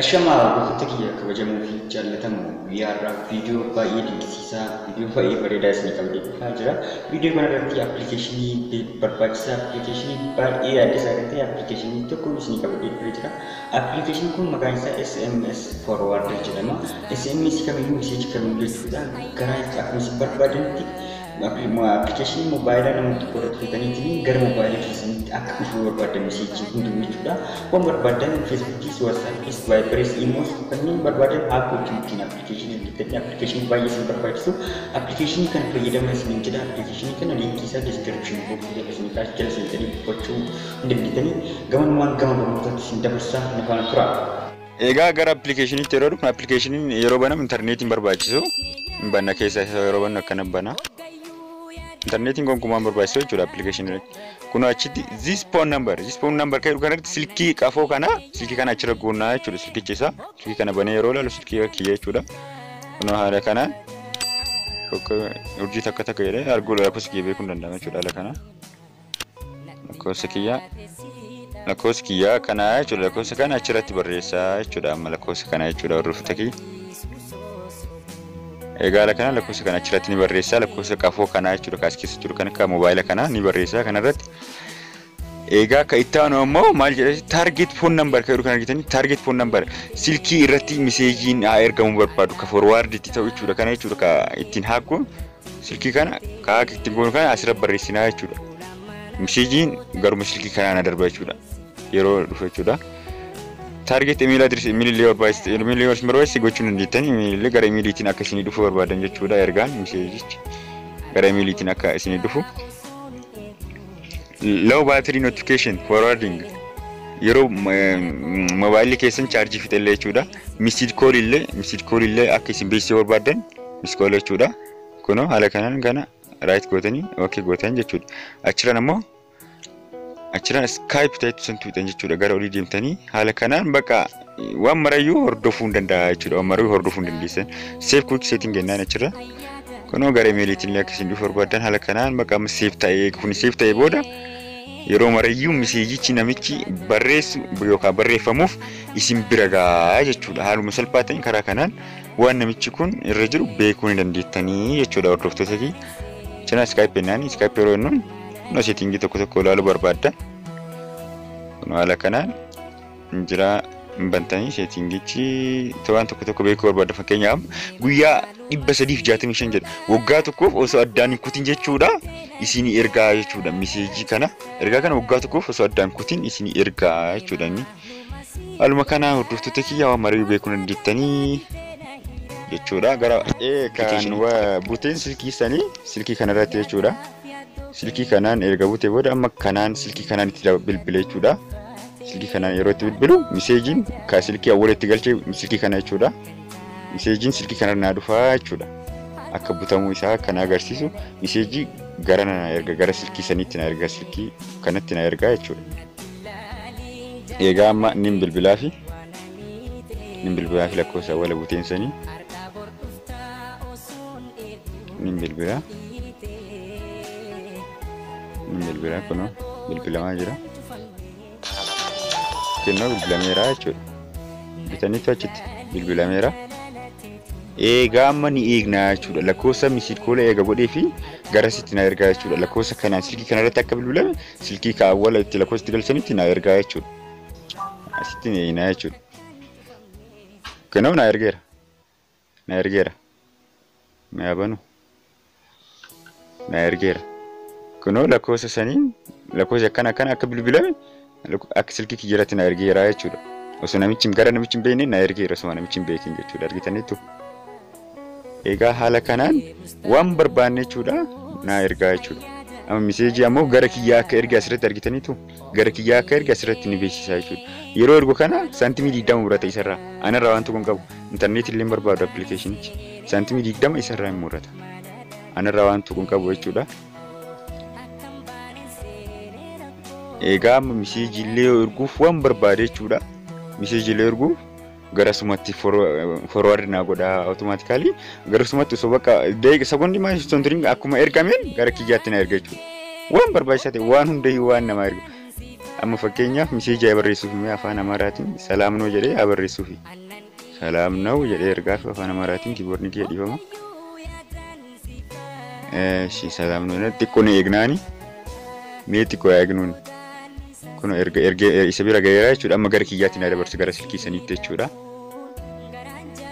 Ashama gosoota kiyya kabajamoo fi jaallatamoo guyyaarraa viidiyoo baay'ee dinqisiisaa viidiyoo baay'ee bareedaa isin qabdee dhufaa jira. Viidiyoo kana irratti appilikeeshinii barbaachisaa appilikeeshinii baay'ee adda ta'e appilikeeshinii tokko isin qabdee dhufee jira. Appilikeeshiniin kun maqaan isaa SMS Forwarder jedhama. SMS kamiyyuu miseeji kamiyyuu jechuudha. Garaa akkuma isin barbaadanitti appilikeeshinii mobaayilaa namatti godhatanii gara mobaayilaa keessanitti akka dhufuu barbaadan miseejii hundumtuu jechuudha. Waan barbaadan feesbuukis, waatsaappis, vaayibaris, iimoos kanneen barbaadan haakootiin appilikeeshinii bitanii appilikeeshinii baay'ee isin barbaachisu. Appilikeeshinii kana fayyadamaa isin jedha. Appilikeeshinii kana liinkii isaa description box jala isin kaa'ee jala seentanii dubbachuu dandeettanii gama barnootaatti isin dabarsaa nafaan tura. Egaa gara appilikeeshiniitti yeroo dhufnu appilikeeshiniin yeroo banamu intarneetiin barbaachisu banna keessa yeroo bannu akkana bana. Internetiin gonkumaan barbaachisu jechuudha appilikeeshinii. Kun achitti this phone number kan kanatti silkii qafoo kana silkii kana achirra goonnaa jechuudha silkichi isaa. Silkii kana banee yeroo ilaalu silkii kiyya jechuudha. Kun haala kana urjii takka jedhee arguu lakkoofsa kiyya beekuun danda'ama jechuudha haala kana. Lakkoofsa kiyya kana jechuudha lakkoofsa kana achirratti barreessaa jechuudha amma lakkoofsa kana jechuudha hordoftoota kiyya. Egaa kana lakkoofsa kana achirratti ni barreessaa lakkoofsa qafoo kana jechuudha kaas keessa jiru kan akka mobaayila kana ni barreessaa kanarratti. Egaa ka itti aanu ammoo maal jedhee target phone number kan kan argitanii target phone number silkii irratti meseejiin ergamuu barbaadu ka forward itti ta'u jechuudha kana jechuudha ka ittiin haakkuun silkii kana ka ittiin goonu kana asirra barreessinaa jechuudha. Meseejiin garuma silkii kanaan darba jechuudha yeroo dhufu jechuudha. Target email address email barbaachisa gochuun dandeettanii email gara emailiitiin akka isin dhufu barbaadan jechuudha ergaan meseejichi gara emailiitiin akka isin dhufu. Low battery notification forwarding yeroo mobaayilii keessan chaarjii fixellee jechuudha. Missed call illee akka isin beeksisuu barbaadan missed call jechuudha. Kunoo haala kanaan kana right gootanii okay gootan jechuudha. Achiraan Skype ta'etu santu hidhan jechuudha gara olii deemtanii haala kanaan bakka waan marayyuu hordofuu danda'a jechuudha waan marayyuu hordofuu dandeessan save quick setting jennaan achirra kunoo gara emailiitiin illee akkasiin dhufu barbaadan haala kanaan bakka save ta'ee booda yeroo marayyuu meseejichi namichi barreessu yookaan barreeffamuuf isin bira gahaa jechuudha haaluma salphaa ta'een karaa kanaan waan namichi kun irra jiru beekuu ni dandeettanii jechuudha hordoftoota kiyya. Cina Skype jennaan Skype yeroo jennuun no setting tokko ilaaluu barbaadda. Kun haala kanaan jira bantanii settingichi waan tokko beekuu barbaadda fakkeenyaaf guyyaa 365 jedha waggaa tokkoof osoo addaan hin kutin jechuudha isin ergaa jechuudha meseejii kana ergaa kana waggaa tokkoof osoo addaan kutin isin ergaa jechuudha inni. Haaluma kana hordoftoota kiyya waan marayyuu beekuu dandeettanii jechuudha gara kan buteen silkii kanarratti jechuudha. Silkii kanaan erga butee booda amma kanaan silkii kanaan itti bilbila jechuudha. Silkii kanaan yeroo itti bilbilu meseejiin ka silkii awwaalatti galchee silkii kana jechuudha. Meseejiin silkii kanarra naa dhufaa jechuudha. Akka butamuu isaa kana agarsiisu meseejii gara na erga gara silkii saniitti na erga silkii kanatti na ergaa jechuudha. Egaa amma nin bilbilaa fi lakkoofsa wala buteen sanii nin bilbilaa kuno bilbilamaa jira. Kennoo bilbilameera jechuudha. Bitaniitu achitti bilbilameera. Egaa amma ni eegnaa jechuudha. Lakkoofsa missed call eega godhee fi gara sitti na ergaa jechuudha. Lakkoofsa kanaan silkii kanarratti akka bilbilame silkii kaawwala itti lakkoofsa galchanitti na ergaa jechuudha. Asitti ni eegnaa jechuudha. Kennoo na ergeera. Meeyabanu. Na ergeera. Kunoo lakkoofsa saniin lakkoofsa akkana akka bilbilame akka silkii kiyyaatti na ergeera jechuudha. Osoo namichi gara namichi hin beekne na ergeera osoo namichi hin beekin jechuudha argitaniitu. Egaa haala kanaan waan barbaanne jechuudha na ergaa jechuudha. Amma meseejii ammoo gara kiyyaa akka erge asirratti argitaniitu gara kiyyaa akka erge asirratti ni beeksisaa jechuudha. Yeroo ergu kana saantimii 20 murata isarraa anarraa waan tokko hin qabu intarneetii illee barbaadu appilikeeshinichi saantimii 20 isarraa hin murata anarraa waan tokko hin qabu jechuudha. Egaa meseejii illee erguuf waan barbaade jechuudha. Meseejii illee erguuf gara sumatti forward naa godha automatically gara sumatti osoo bakka daqiiqa sekoondii maa sonturin akkuma ergameen gara kiyyaatti na erga jechuudha. Waan barbaachisaa ta'e waan hundayyuu waan nama ergu. Amma fakkeenyaaf miseejii barreessuuf mee afaan Amaaraatiin salaam noo jedhee barreessuuf. Salaam noo jedhee ergaaf afaan Amaaraatiin kiiboordii kee dhiifama. Salaam noo xiqqoo eegnaani. Mee xiqqoo eegnuun. Kun erga isa bira gaheera jechuudha. Amma gara kiyyaatti na dabarsu gara silkii saniitti jechuudha.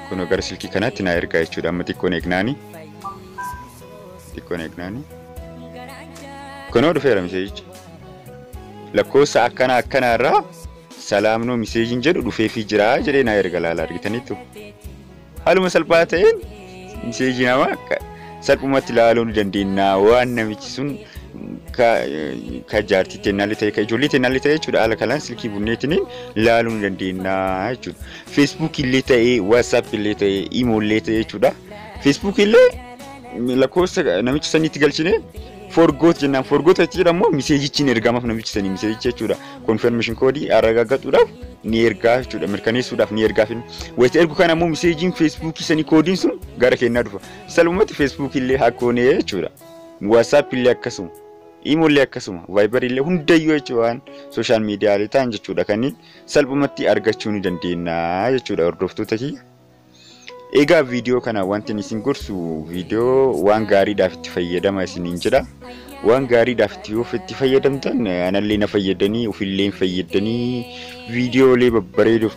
Kun gara silkii kanaatti na ergaa jechuudha. Amma xiqqoo eegnaani. Xiqqoo eegnaani. Kunoo dhufeera miseejichi. Lakkoofsa akkana irraa salaam noo miseejiin jedhu dhufeefii jira jedhee na erga laala argitaniitu. Haaluma salphaa ta'een miseejii namaa salphumatti ilaaluu ni dandeenya. Waan namichi sun ka jaartii teenyaallee ta'e ka ijoollee teenyaallee ta'e jechuudha. Haala kanaan silkii bunneetiin ilaaluu ni dandeenya jechuudha. Facebook illee ta'e, WhatsApp illee ta'e, Imo illee ta'e jechuudha. Facebook illee lakkoofsa namicha saniitti galchine forgot jennaan. Forgot jedhamu miseejichi ergamaaf namichi sanii miseejichi jechuudha. Confirmation code argaagachuudhaaf ni ergaa jechuudha. Mirkaneessuudhaaf ni ergaaf. Wayita ergu kana ammoo miseejiin Facebook sanii koodiin sun gara keenyaa dhufa. Salphumatti Facebook illee hakkoonee jechuudha. WhatsApp illee akkasuma. Imo illee akkasuma. Viber illee hundayyuu jechuudha waan social media ta'an jechuudha. Kanneen salphumatti argachuu ni dandeenya jechuudha hordoftoota kiyya. Egaa viidiyoo kana wanti isin gorsu viidiyoo waan gaariidhaaf itti fayyadama isiniin jedha. Waan gaariidhaaf itti fayyadamtan anallee na fayyadanii ofillee fayyadanii viidiyoolee babbareedoo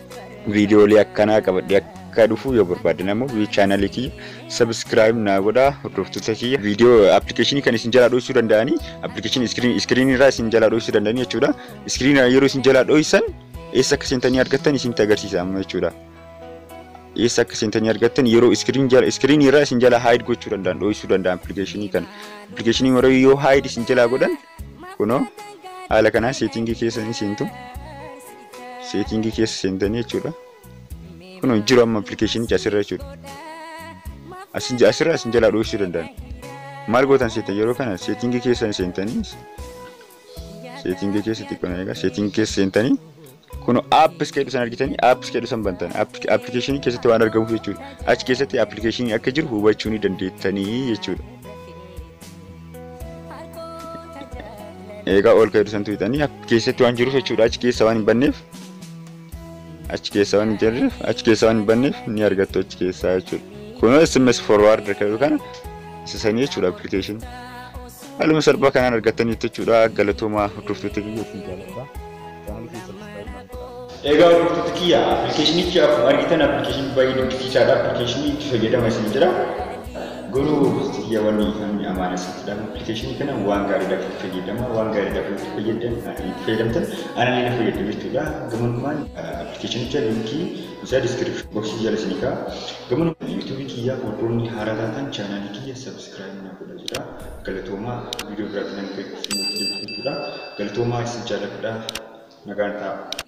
viidiyoolee akkanaa qabadhee akka dhufu yoo barbaadan ammoo chaanalii kiyya subscribe na godhaa hordoftoota kiyya. Viidiyoo application kan isin jalaa dho'isuu danda'anii application screen irraa isin jalaa dho'isuu danda'anii jechuudha. Screen yeroo isin jalaa dho'isan eessa akka seentanii argattan isinitti agarsiisa amma jechuudha. Eessa akka seentanii argattan yeroo screen irraa isin jala hide gochuu danda'an dho'isuu danda'an application kana. Application yeroo yoo hide isin jala godhan kunoo haala kanaa setting keessa ni seentu. Setting keessa seentanii jechuudha. Kunoo jiru amma application asirra jechuudha. Asirra isin jala dho'isuu danda'an. Maal gootan seetan yeroo kana setting keessa seentanii setting keessa xiqqoo eegaa setting keessa seentanii kuno apps keedu san argitanii apps keedu san bantan application keessatti waan argamu jechuudha. Achi keessatti application akka jiru hubachuu ni dandeettanii jechuudha. Egaa ol keedu san tuutanii keessatti waan jiru jechuudha. Achi keessa waan hin banneef achi keessa waan hin banneef ni argattu achi keessa jechuudha. Kuno SMS forward keedu kana isa sanii jechuudha application. Haaluma salphaa kanaan argattanii jechuudha. Galatooma hordoftoota kiyyaatti jaalladha. Egaa hordoftoota kiyya appilikeeshinichi akkuma argitan appilikeeshinii baay'ee dinqisiisaadha. Appilikeeshinii itti fayyadama isin jira. Garuu kiyya wanni kan amaana sittidha. Appilikeeshinii kana waan gaariidhaaf itti fayyadama. Waan gaariidhaaf itti fayyadamtan anallee na fayyadamu jechuudha. Gamanummaan appilikeeshinicha linkii isaa description boxii jala isin kaa'a. Gamanummaan yuutuubii kiyya hordoftoonni haaraa taatan chaanaalii kiyya subscribe na godhaa jira. Galatoomaa viidiyoo biraatiin hanga isin jechuudha. Galatoomaa isin jaalladha. Nagaan ta'a.